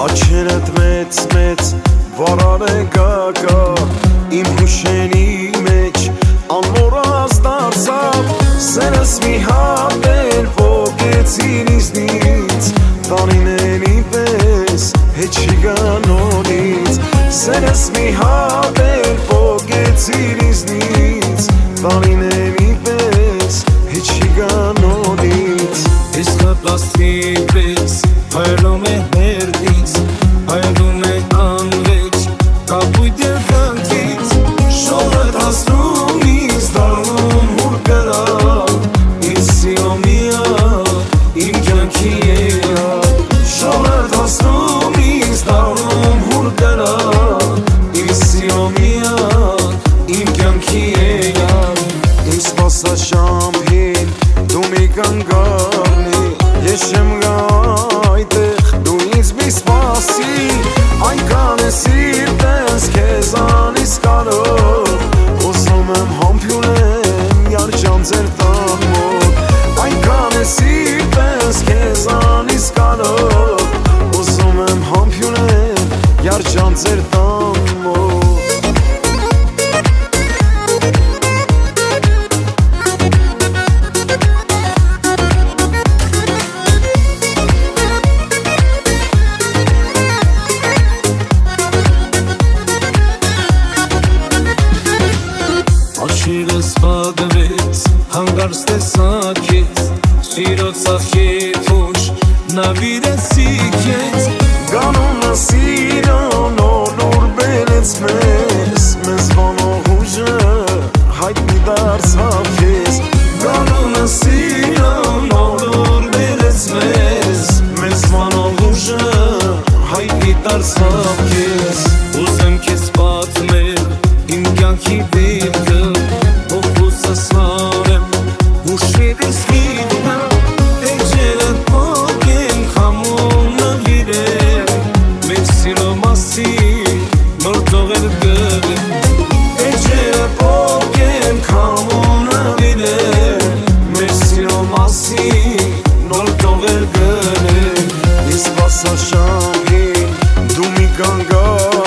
Աչերդ մեծ վարար է գակա Իմ հուշերի մեջ անմոռաց դարձավ Սերս մի հատ էր ոգեցին իզնից Տարիների պես հետ չի գա նորից Սերս մի հատ էր ոգեցին իզնից Տարիների պես հետ չի գա նորից Իսկ հպլաստի պես հայրում է հերդից Հայրում է անվեջ կապույտ և վանքից Շորդ հասնում ինձ դարում հուր կրա Իր սիոմիա իմ կյանքի երա Շորդ հասնում ինձ դարում հուր կրա Իր սիոմիա իմ կյանքի երա Իմ սպասա շամփին դու մի կանգարնի Ես չեմ գա այդեղ դու ինձ մի սպասի Այնքան է սիրտես քեզանից կարող Ուզում եմ համբյուրեմ յարջան ձեր տան մոտ Այնքան է սիրտես քեզանից կարող Ուզում եմ համբյուրեմ յարջան ձեր տան մոտ Աչիրս պատվեց, հանգարց տեսակ ես Սիրոց աղքետ ուշ, նավիրեցի կեզ Գանոնը սիրան օնոր բերեց մեզ Մեզ վանող ուժը հայտնի դարձավ կեզ Գանոնը սիրան օնոր բերեց մեզ Մեզ վանող ուժը հայտնի դարձավ կեզ Ուզեմ կեզ պատմել իմ կյանքի դիրքը Ողբուսս արեմ ուշերս գիտեմ Էջերդ փոք եմ խամում նվիրեմ Մեր սիրո մասին նոր տողեր գրեմ Էջերդ փոք եմ խամում նվիրեմ Մեր սիրո մասին նոր տողեր գրեմ Ես սպասա շամփին դու մի կանգար